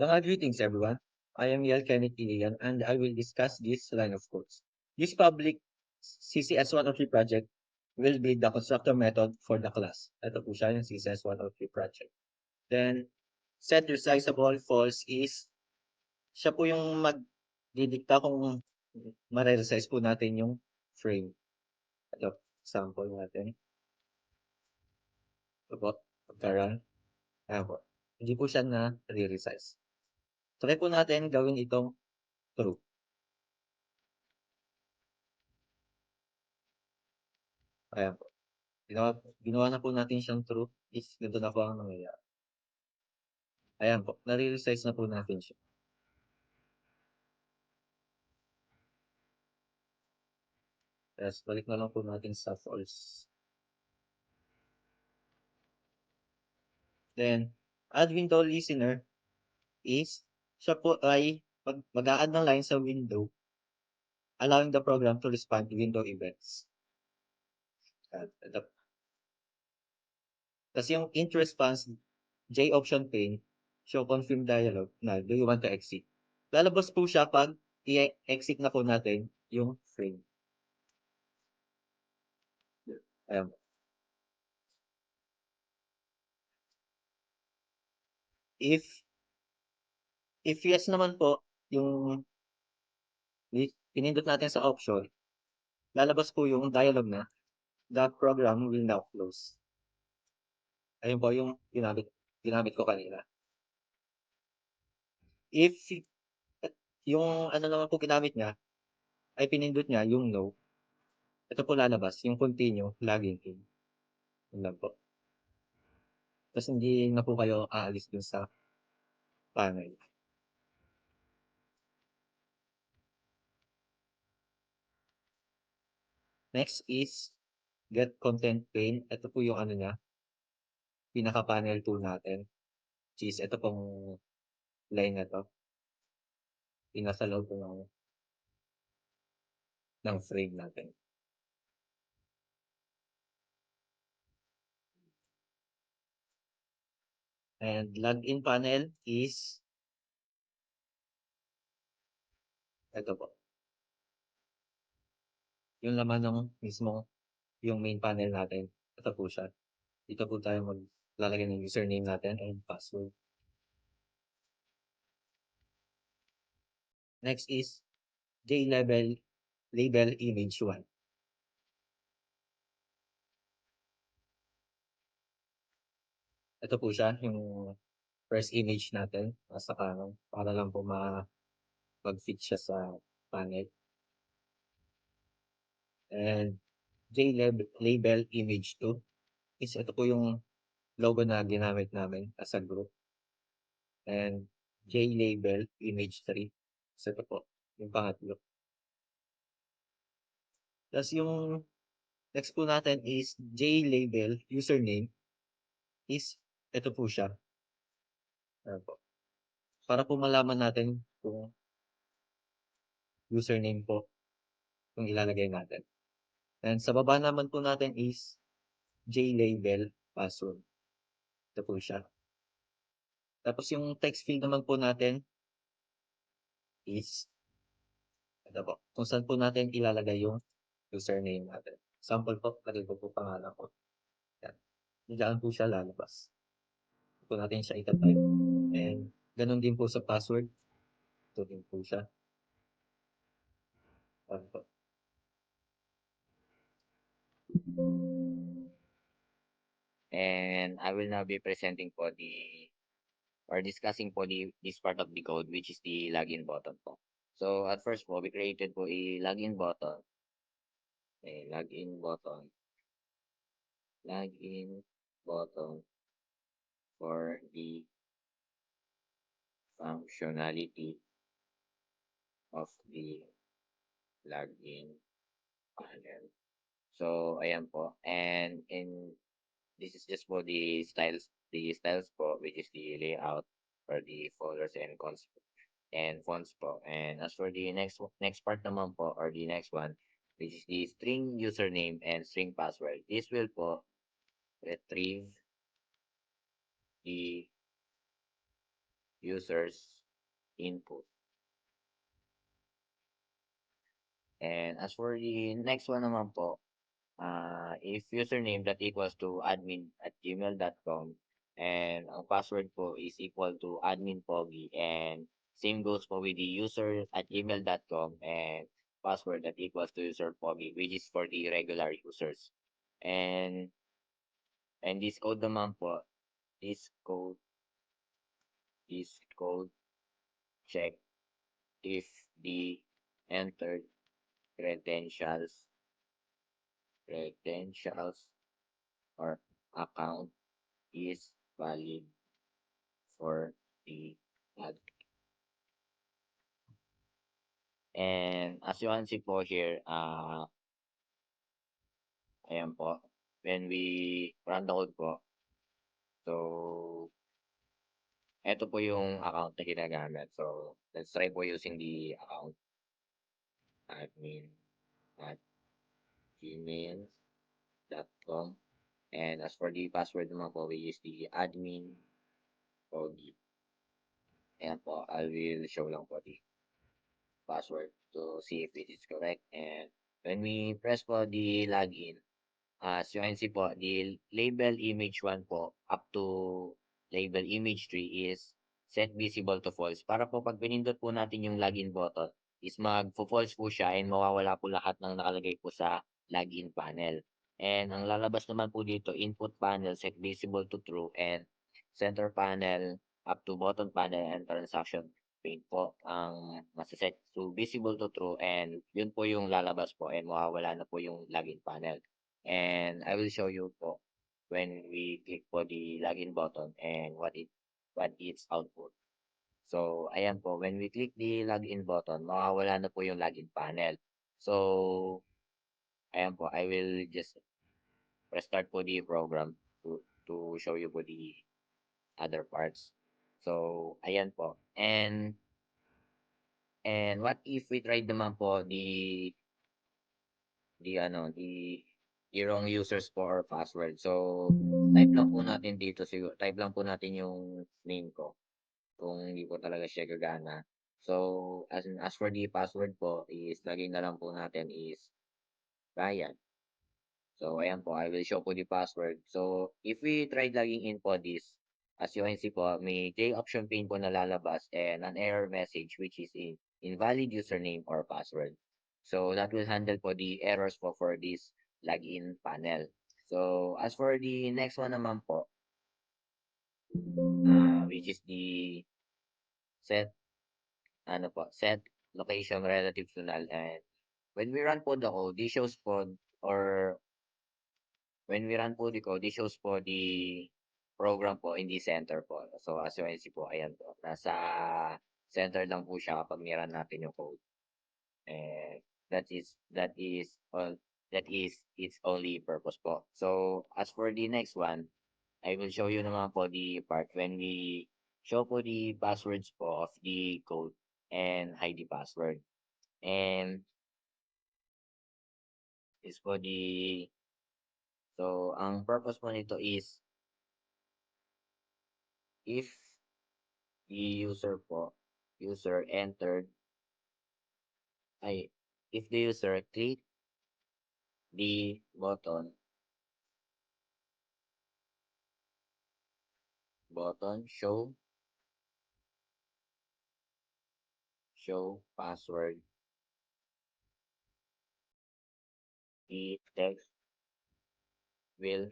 Greetings, everyone. I am Yel Kenneth Ilian, and I will discuss this line of codes. This public CCS103 project will be the constructor method for the class. Ito po siya yung CCS103 project. Then, set resizable false is, siya po yung magdidikta kung mare-resize po natin yung frame. Ito, sample natin. Ito po, pagka-run. Ayan po. Hindi po siya na re-resize. Try po natin gawin itong true. Ayan po. Ginawa na po natin siyang true is ganito na po ang nangyayari. Ayan po, nare-resize na po natin siya. Tapos balik na lang po natin sa false. Then, add window listener is, siya po ay mag-a-add ng line sa window, allowing the program to respond to window events. Tapos yung int response, J option pane, show confirm dialog na do you want to exit. Lalabas po siya pag i-exit na po natin yung frame. Ayan. If yes naman po, yung pinindot natin sa option, lalabas po yung dialog na, the program will now close. Ayun po yung ginamit ko kanina. If yung ano naman po ginamit niya, ay pinindot niya yung no, ito po lalabas, yung continue, logging in. Yun lang po. Tapos hindi na po kayo aalis dun sa panel. Next is get content pane. Ito po yung ano niya, pinaka-panel tool natin. Which is ito pong line na to. Pinasa loob po ng frame natin. And login panel is ito po. Yung laman ng mismo yung main panel natin. Ito po siya. Dito po tayo maglalagay ng username natin and password. Next is JLabel label image 1. Ito po siya, yung first image natin nasa kanan para lang po mag-fit siya sa panel. And JLabel image 2 is ito po yung logo na ginamit namin as a group. And JLabel image 3. So ito po, yung pangatlo. Tapos yung next po natin is JLabel username is ito po siya. Ayan po. Para po malaman natin kung username po yung ilalagay natin. And sa baba naman po natin is JLabel password. Ito po siya. Tapos yung text field naman po natin is ito po. Kung saan po natin ilalagay yung username natin. Sample po, lagay ko po pangalan ko. Yan. Diyan po siya lalabas. Po natin siya itatype. And ganun din po sa password. Ito din po siya. Opo. And I will now be presenting po or discussing po this part of the code, which is the login button po. So at first po, we created po a login button for the functionality of the login panel. So ayan po. And this is just for the styles po, which is the layout for the folders and cons and fonts po. And as for the next part naman po, or the next one, which is the string username and string password. This will po retrieve the user's input. And as for the next one naman po, if username that equals to admin@gmail.com and ang password po is equal to admin pogi, and same goes po with the user@gmail.com and password that equals to user pogi, which is for the regular users. And this code naman po, this code this code check if the entered credentials or account is valid for the ad. And as you can see po here, ayan po, when we run the code po, so eto po yung account na ginagamit. So let's try po using the account admin at gmail.com. And as for the password naman po, we use the admin pogi. Ayan po, I will show lang po the password to see if it is correct. And when we press po the login, as you can see po, the label image 1 po up to label image 3 is set visible to false. Para po pag pinindot po natin yung login button, is magfo-false po siya and mawawala po lahat ng nakalagay po sa login panel. And ang lalabas naman po dito, input panel set visible to true, and center panel up to button panel and transaction pane po ang masaset to visible to true, and yun po yung lalabas po and mawawala na po yung login panel. And I will show you po when we click po the login button and what its output. So ayan po, when we click the login button, mawawala na po yung login panel. So ayan po, I will just restart po the program to show you po the other parts. So ayan po. And what if we tried naman po the wrong users po or password. So, type lang po natin dito siguro, type lang po natin yung name ko kung hindi po talaga siya gagana. So, as for the password po is laging na lang po natin is Ryan. So, ayan po, I will show po the password. So, if we try logging in po this, as you can see po, may J option pane po na lalabas and an error message which is invalid username or password. So, that will handle po the errors po for this login panel. So, as for the next one naman po, which is the set, set location relative to null. And when we run po the code, this shows po, or when we run po the code, this shows po the program po in the center po. So, as you can see po, ayan po. Nasa center lang po siya kapag niran natin yung code. And that is its only purpose po. So, as for the next one, I will show you naman po the part when we show po the passwords po of the code and hide the password. And is po so ang purpose po nito is if the user entered, ay, if the user click the button show password the text will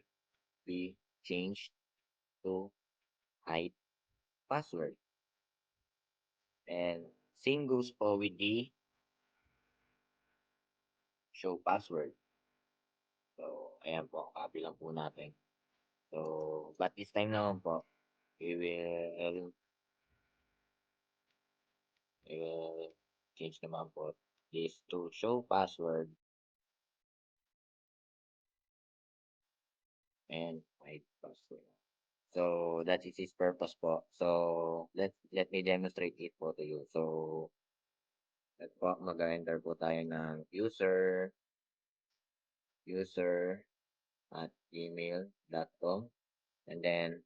be changed to hide password. And same goes po with the show password. So, ayan po, copy lang po natin. So, but this time naman po, we will change naman po this to show password and hide password. So, that is its purpose po. So, let me demonstrate it po to you. So, let po, mag-enter po tayo ng user at gmail.com, and then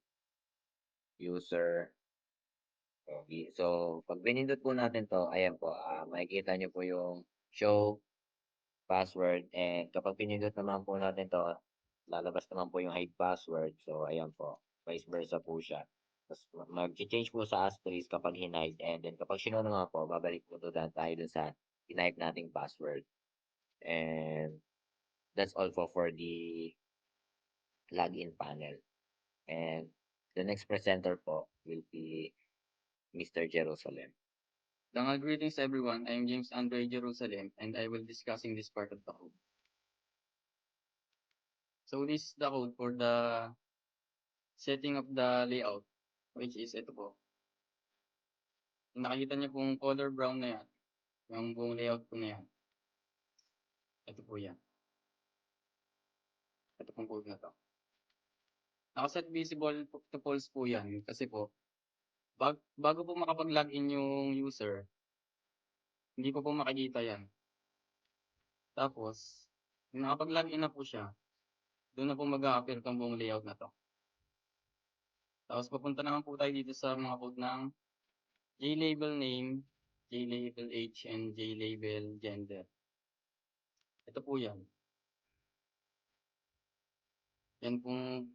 user. Okay. So, pag pinindot po natin 'to, ayan po, makikita niyo po yung show password, and kapag pinindot naman po natin 'to, lalabas naman po yung hide password. So, ayan po, vice versa po siya. Ta's magcha-change po sa asterisk kapag hinide, and then kapag sinow naman po, babalik po tayo dun sa tinype nating password. And that's all po for the login panel. And the next presenter po will be Mr. Jerusalem. Greetings everyone, I'm James Andre Jerusalem and I will discussing this part of the code. So this is the code for the setting of the layout, which is ito po. Yung nakikita niyo pong color brown na yan, yung buong layout po na yan. Ito po yan. Ito pong code na to. Nakaset visible to false po yan kasi po, bago po makapag-login yung user, hindi ko po makikita yan. Tapos, yung nakapag-login na po siya, doon na po mag-a-appear tong buong layout na to. Tapos papunta naman po tayo dito sa mga code ng JLabel name, JLabel age, and JLabel gender. Ito po yan. Yan pong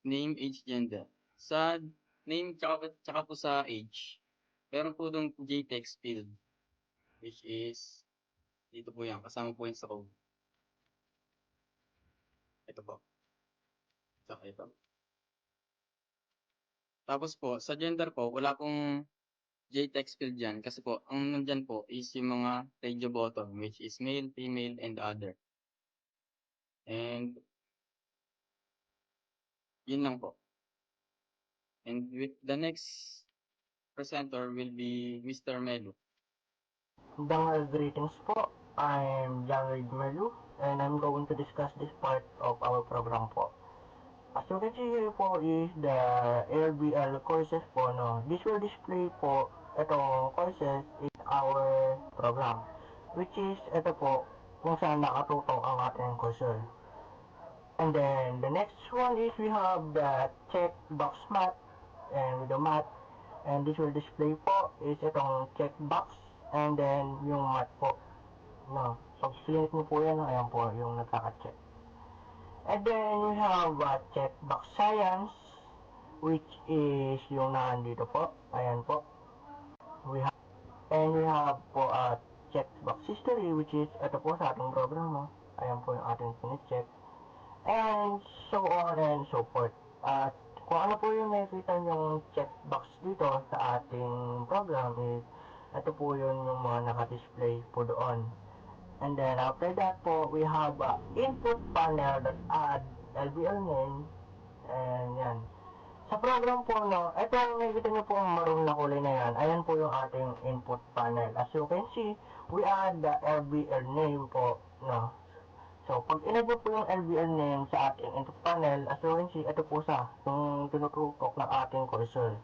name, age, gender. Sa name tsaka po sa age, meron po doon JText field, which is dito po yan, kasama po yan sa code. Ito po. Tsaka ito. Tapos po, sa gender po, wala pong JText field dyan kasi po, ang nandyan po is yung mga radio button, which is male, female, and other. And yun lang po. And with the next presenter will be Mr. Melu. Greetings po. I'm John Reid Melu, and I'm going to discuss this part of our program po. As you can see here po is the LBL courses po, no. This will display po itong courses in our program, which is ito po kung saan nakatutok ang ating cursor. And then the next one is we have the checkbox math, and with the math, and this will display po is itong checkbox, and then yung math po, no. Pag select mo po yan, ayan po yung nagkaka-check. And then we have checkbox science, which is yung nandito po, ayan po. We have po checkbox history, which is ito po sa ating program, no. Ayan po yung ating pinicheck. And so on and so forth. At kung ano po yung nakikita yung checkbox dito sa ating program is ito po yun yung mga naka-display po doon. And then after that po, we have input panel that add LBL name. And yan. Sa program po, no, ito ang nakikita nyo po ang maroon na kulay na yan. Ayan po yung ating input panel. As you can see, we add the LBL name po, no. So, pag in-add po yung LBL name sa ating input panel, as you can see, ito po sa yung tinututok ng ating cursor.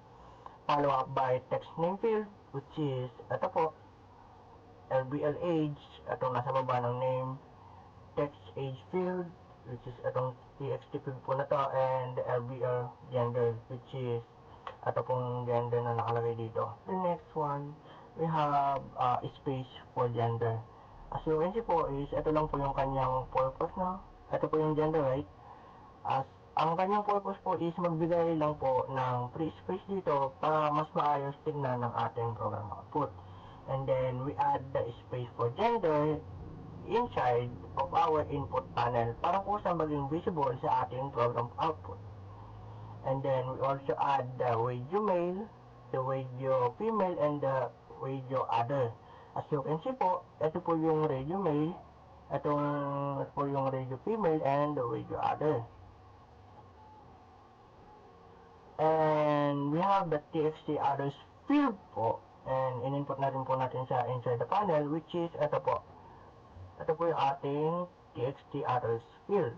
Follow up by text name field, which is ito po, LBL age, itong nasa baba ng name, text age field, which is itong TXT field po na to, and LBL gender, which is ito pong gender na nakalagay dito. The next one, we have space for gender. As you can see po is, ito lang po yung kanyang purpose, no? Ito po yung gender, right? As ang kanyang purpose po is magbigay lang po ng free space dito para mas maayos tignan ng ating program output. And then we add the space for gender inside of our input panel para po sa maging visible sa ating program output. And then we also add the radio male, the radio female, and the radio other. As you can see po, ito po yung radio male, ito po yung radio female, and the radio other. And we have the TXT others field po, and in-input na rin po natin sa inside the panel, which is ito po. Ito po yung ating TXT others field.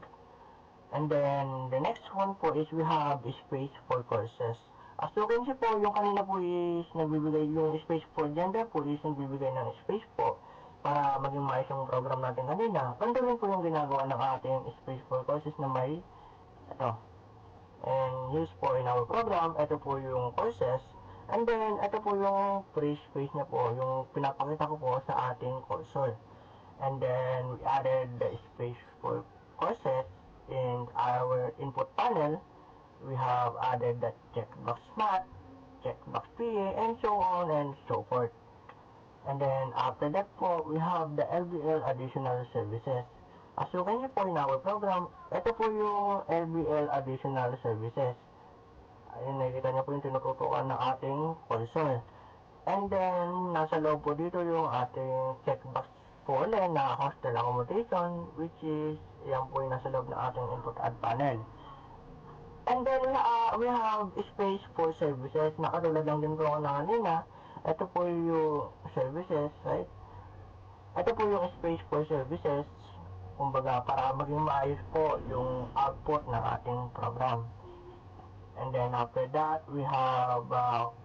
And then, the next one po is we have space for courses. As you can see po, yung kanina po is nagbibigay, yung space for gender po is nagbibigay ng space po para maging maayos yung program natin kanina. Ganito rin po yung ginagawa ng ating space for courses na may ito. And use po in our program, ito po yung courses. And then, ito po yung free space na po, yung pinapakita ko po sa ating cursor. And then, we added the space for courses in our input panel. We have added the checkbox math, checkbox PA, and so on and so forth. And then, after that po, we have the LBL additional services. As you can see po in our program, ito po yung LBL additional services. Ayun, nakikita niyo po yung tinututukan ng ating cursor. And then, nasa loob po dito yung ating checkbox po ulit na hostel accommodation, which is, yan po yung nasa loob ng ating input add panel. And then, we have space for services, na katulad lang din po ako na kanina. Ito po yung services, right? Ito po yung space for services, kumbaga, para maging maayos po yung output ng ating program. And then after that, we have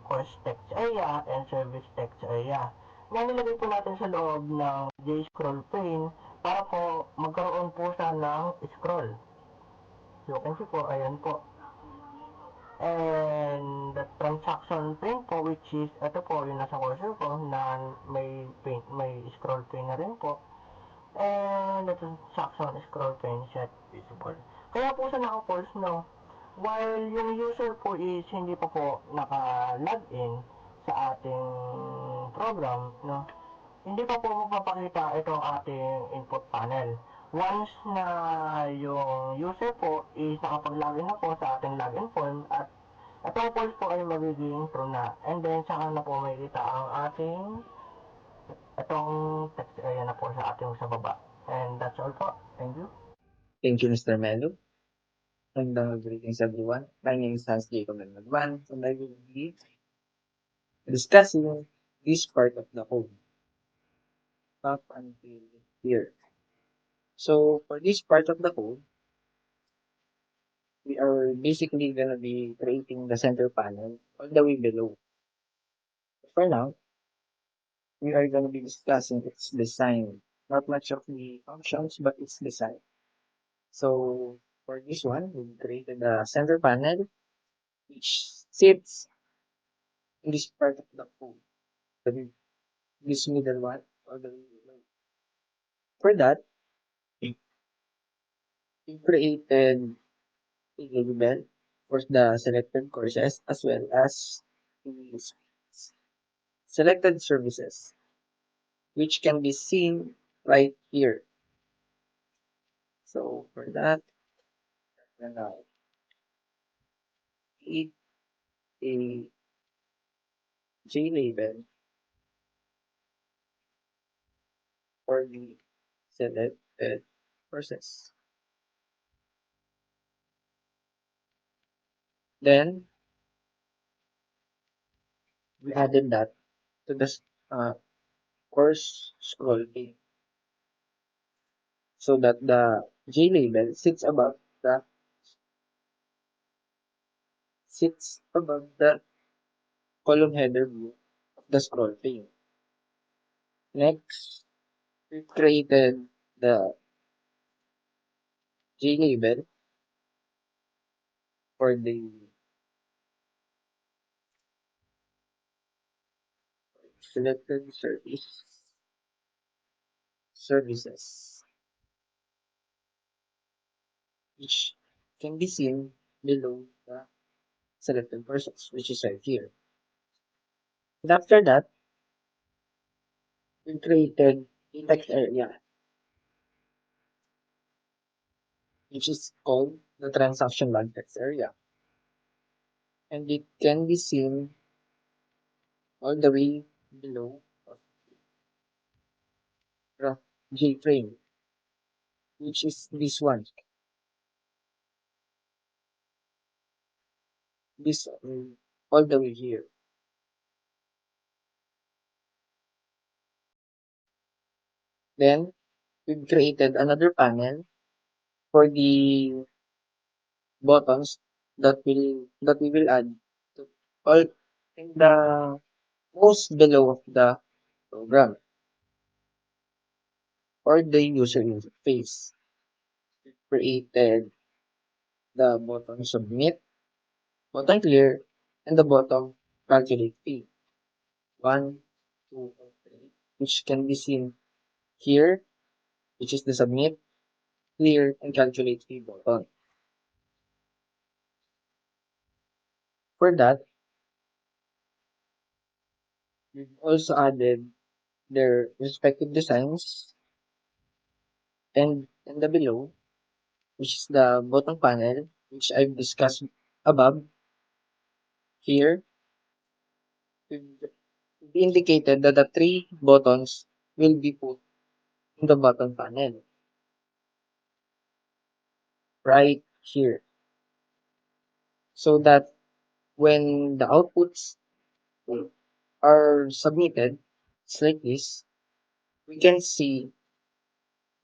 course text area and service text area. Yan nilagay po natin sa loob ng J-scroll pane para po magkaroon po siya ng scroll. So, you can see po, ayan po. And the transaction pane po, which is, ito po yung nasa cursor ko na may scroll pane na rin po. And the transaction scroll pane set visible. Kaya po sa naka-pulse, no, while yung user po is hindi pa po naka-login sa ating program, no, hindi pa po magpapakita itong ating input panel. Once na yung user po is nakapag-login na po sa ating login form at itong pulse po ay magiging true na. And then, saka na po makikita ang ating itong text area na po sa ating sa baba. And that's all po. Thank you. Thank you, Mr. Melo. And greetings, everyone. My name is Hans Jacob Magban, and I will be discussing this part of the code up until here. So, for this part of the code, we are basically going to be creating the center panel all the way below. For now, we are going to be discussing its design. Not much of the functions, but its design. So, for this one, we created a center panel which sits in this part of the code. This middle one, all the way below. For that, we created a label for the selected courses as well as the selected services, which can be seen right here. So for that, I'm gonna create a JLabel for the selected courses. Then we added that to the course scroll pane so that the JLabel sits above the column header view of the scroll pane. Next, we created the JLabel for the selected services, which can be seen below the selected persons, which is right here. And after that, we created a text area which is called the transaction log text area. And it can be seen all the way below the JFrame, which is this one. This all the way here. Then we've created another panel for the buttons that we will add to all in the most below of the program or the user interface. We created the button submit, button clear, and the button calculate fee. 1, 2, and 3, which can be seen here, which is the submit, clear, and calculate fee button. For that, we've also added their respective designs and in the below, which is the bottom panel, which I've discussed above. Here, we've indicated that the three buttons will be put in the bottom panel, right here. So that when the outputs are submitted, it's like this, we can see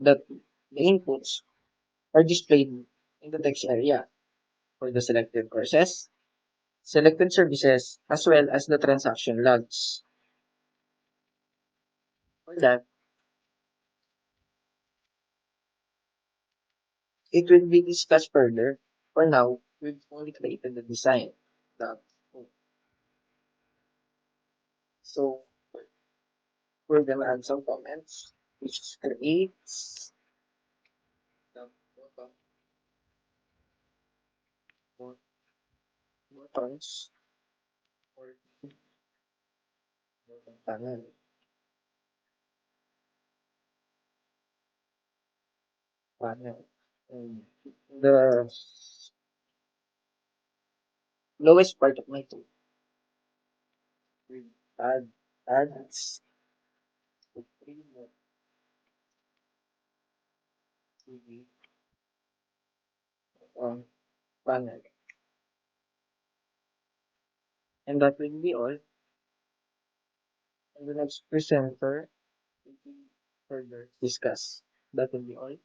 that the inputs are displayed in the text area for the selected courses, selected services, as well as the transaction logs. For that, it will be discussed further. For now, we've only created the design. The, so we're gonna add some comments, which creates the buttons or button panel. Panel. And the lowest part of my tool, we adds three more TV on panel. And that will be all. And the next presenter will be further discuss. That will be all.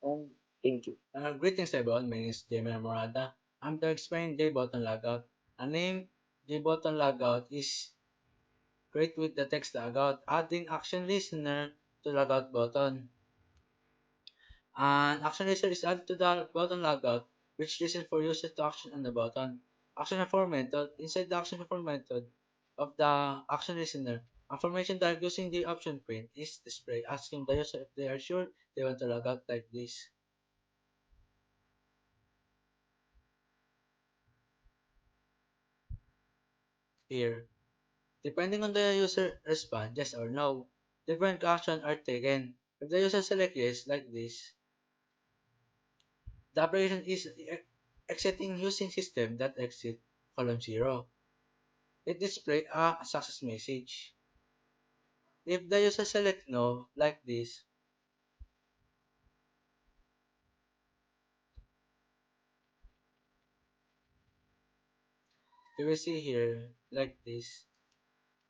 And thank you. Greetings everyone, my name is Jamie Morada. I'm to explain JButton Logout. A name JButton Logout is create with the text logout, adding action listener to logout button. An action listener is added to the button logout, which listens for users to action on the button. Action inform method. Inside the action inform method of the action listener, information that using the option print is displayed, asking the user if they are sure they want to log out like this. Here. Depending on the user response, yes or no, different actions are taken. If the user select yes, like this, the operation is exiting using system.exit column 0. It displays a success message. If the user select no, like this, you will see here, like this,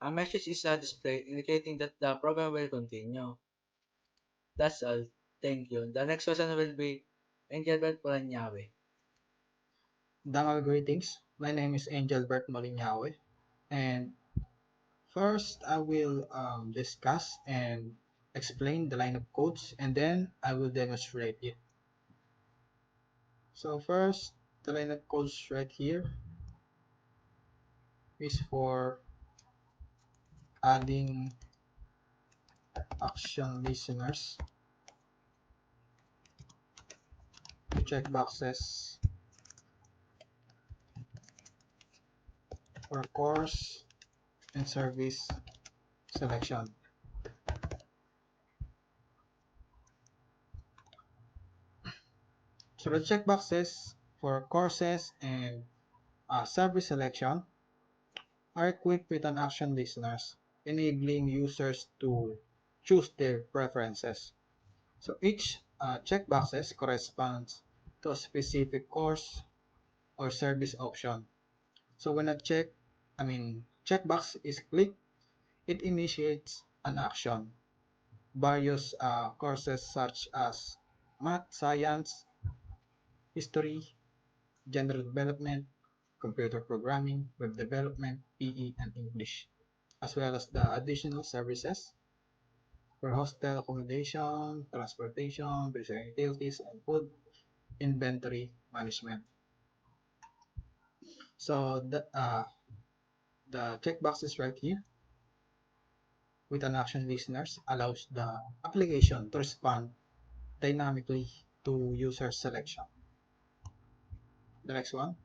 a message is displayed indicating that the program will continue. That's all. Thank you. The next person will be Engelbert Polanyawe. Dangal greetings. My name is Angelbert Malinyawe, and first I will discuss and explain the line of codes, and then I will demonstrate it. So first, the line of codes right here is for adding action listeners to checkboxes for course and service selection. So the checkboxes for courses and service selection are equipped with an action listeners, enabling users to choose their preferences. So each checkboxes corresponds to a specific course or service option. So when a checkbox is clicked, it initiates an action. Various courses such as math, science, history, general development, computer programming, web development, PE, and English, as well as the additional services for hostel accommodation, transportation, basic utilities, and food inventory management. So the checkboxes right here with an action listeners allows the application to respond dynamically to user selection. The next one.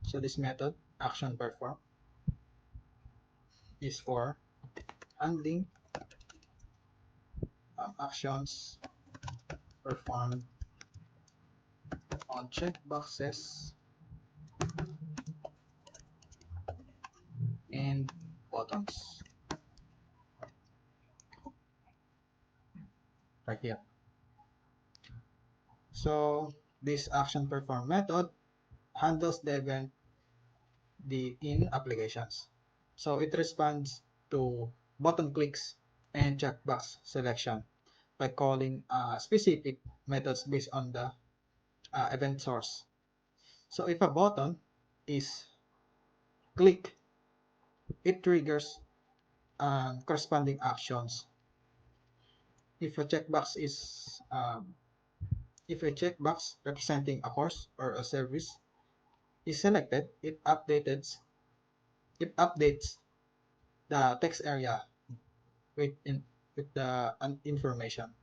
So this method, action perform, is for handling actions performed on checkboxes and buttons right here. So this action perform method handles the event in applications. So it responds to button clicks and checkbox selection by calling specific methods based on the event source. So if a button is clicked, it triggers corresponding actions. If a checkbox is if a checkbox representing a course or a service is selected, it updates the text area with the information.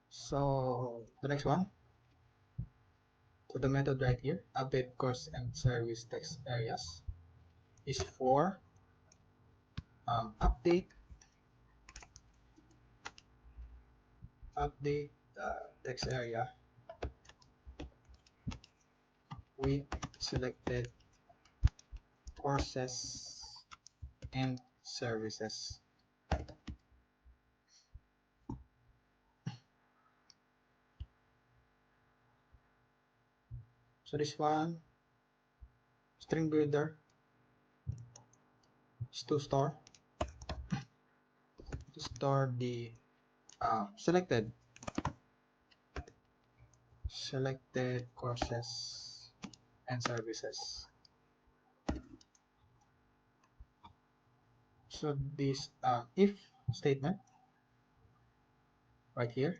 So the next one, so the method right here, update course and service text areas, is for update text area with selected courses and services. So this one, string builder, is to store the selected courses and services. So this if statement right here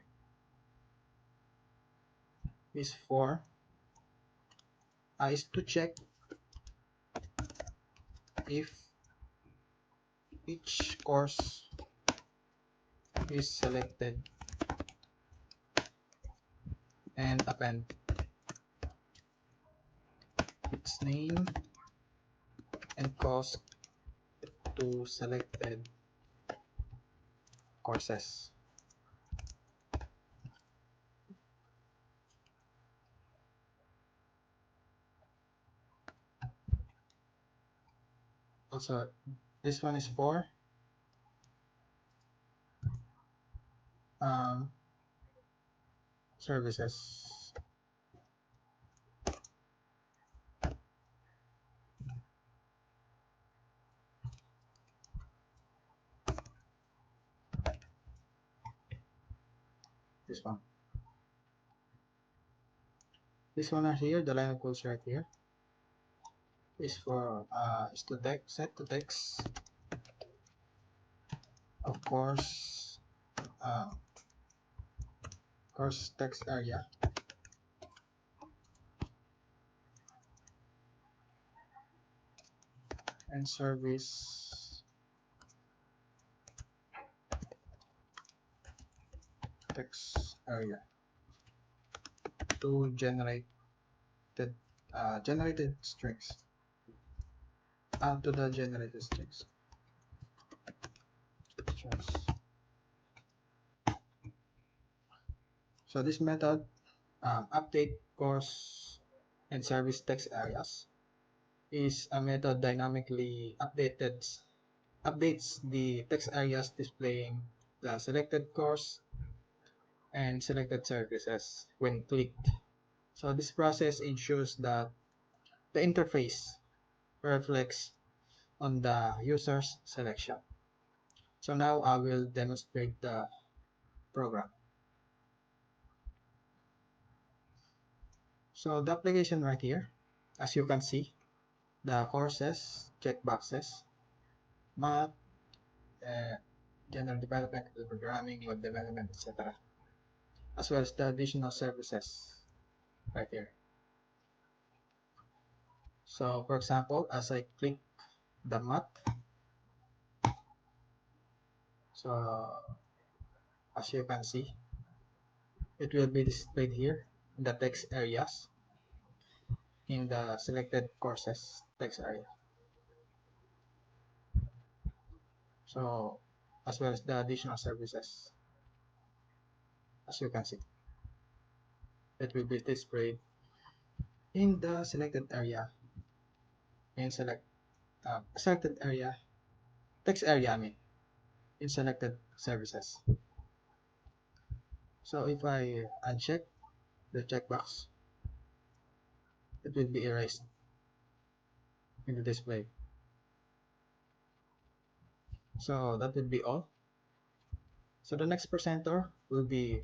is to check if each course is selected and append its name and cost to selected courses. Also, this one is for um, services. This one. This one right here, the line of codes right here, is for set to text, of course, uh, course text area, and service text area to generated strings to the generated strings. So this method update course and service text areas is a method dynamically updates the text areas displaying the selected course and selected services when clicked. So this process ensures that the interface reflects on the user's selection. So now I will demonstrate the program. So the application right here, as you can see, the courses, checkboxes, math, uh, general development, programming, web development, etc. As well as the additional services right here. So for example, as I click the math, so as you can see, it will be displayed here in the text areas in the selected courses text area. So as well as the additional services, as you can see, it will be displayed in the selected area in selected area text area, I mean, in selected services. So if I uncheck the checkbox, it will be erased in the display. So that will be all. So the next presenter will be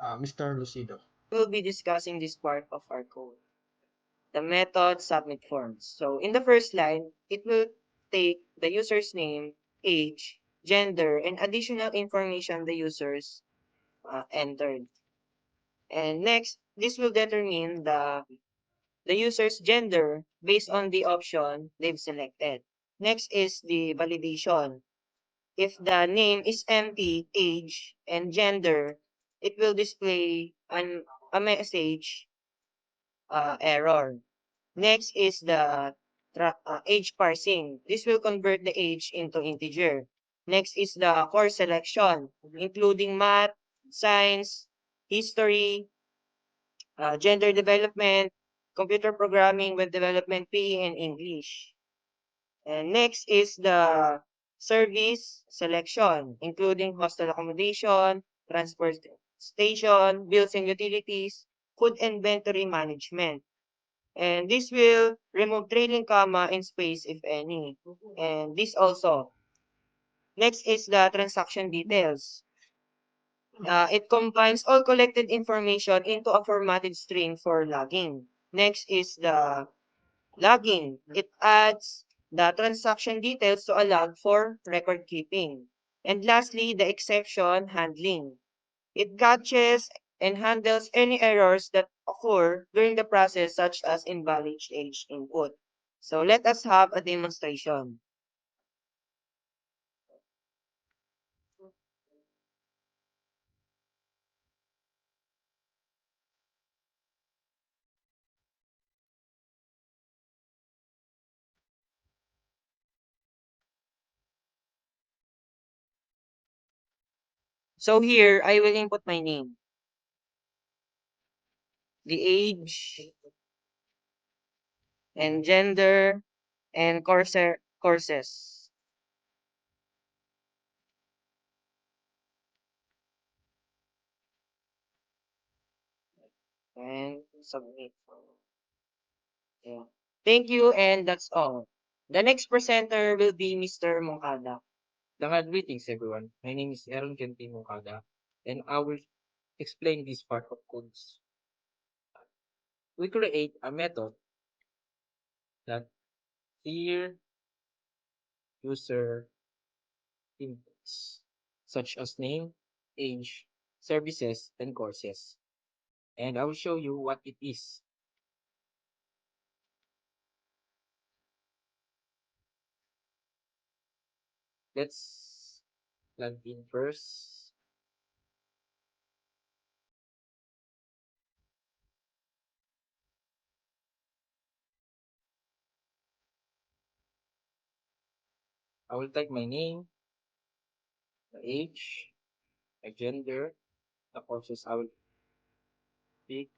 Mr. Lucido. We'll be discussing this part of our code, the method submit forms. So in the first line, it will take the user's name, age, gender, and additional information the users entered. And next, this will determine the user's gender based on the option they've selected. Next is the validation. If the name is empty, age, and gender, it will display a message error. Next is the age parsing. This will convert the age into integer. Next is the course selection, including math, science, history, gender development, computer programming, web development, PE, and English. And next is the service selection, including hostel accommodation, transportation, bills and utilities, food inventory management. And this will remove trailing comma and space if any. And this also. Next is the transaction details. It combines all collected information into a formatted string for logging. Next is the logging. It adds the transaction details to a log for record keeping. And lastly, the exception handling. It catches and handles any errors that occur during the process, such as invalid age input. So let us have a demonstration. So here, I will input my name, the age, and gender, and courses. And submit. Yeah. Thank you, and that's all. The next presenter will be Mr. Moncada. Greetings everyone. My name is Aaron Kentin Mukada, and I will explain this part of codes. We create a method that clear user inputs, such as name, age, services, and courses. And I will show you what it is. Let's log in first. I will type my name, the age, my gender, the courses I will traffic,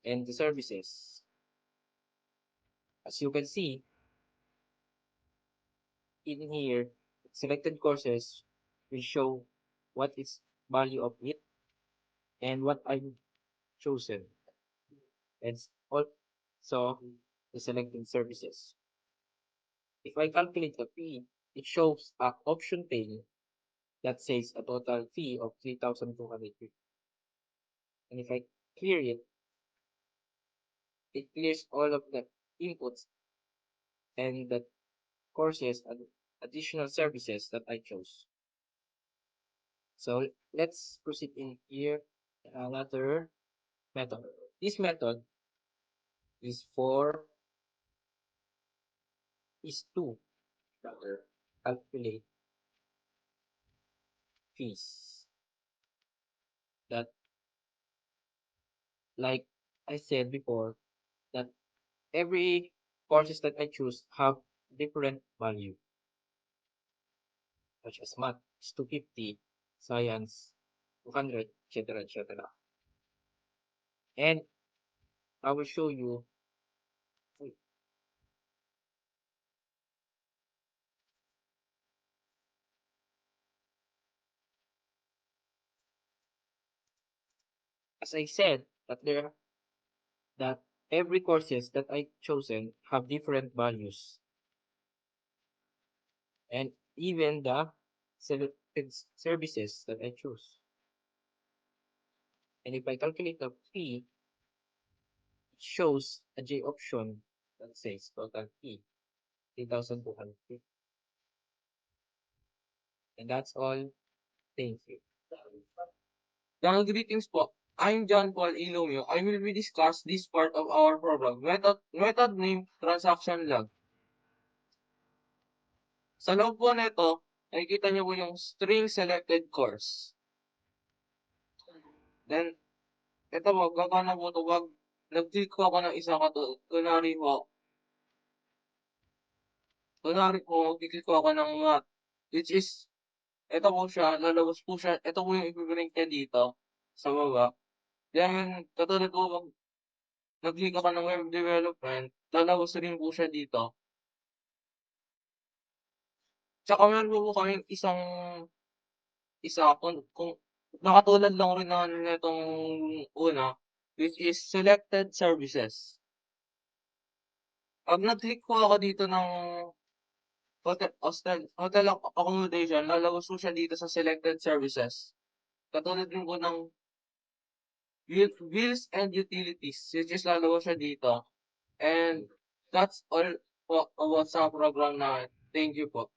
and the services. As you can see, in here, selected courses will show what is value of it and what I've chosen. And also the selected services. If I calculate the fee, it shows a option pay that says a total fee of 3,250. And if I clear it, it clears all of the inputs and the courses and additional services that I chose. So let's proceed in here another method. This method is to calculate fees. That, like I said before, that every courses that I choose have different value, such as math is 250, science 200, etc., etc. And I will show you as I said that every courses that I chosen have different values, and even the selected services that I choose. And if I calculate the fee, it shows a J option that says total fee 3,200. And that's all. Thank you. Young greetings po. I'm John Paul Ilomio. I will be discuss this part of our program. Method name transaction log. Sa loob po nito, nakikita niyo po yung string selected course. Then, ito po, gagana po ito. Nag-click ko ako ng isang kunwari po, mag-click ko ako ng math, which is, ito po siya, lalabas po siya, ito po yung i-print niya dito, sa baba. Then, katulad po, nag-click ako ng web development, lalabas rin po siya dito. Tsaka meron po kaming kung nakatulad lang rin na nitong una, which is selected services. Pag nag-click po ako dito ng hotel accommodation, lalabas po siya dito sa selected services. Katulad din po ng bills and utilities, which is lalabas siya dito. And that's all po about sa program na. Thank you po.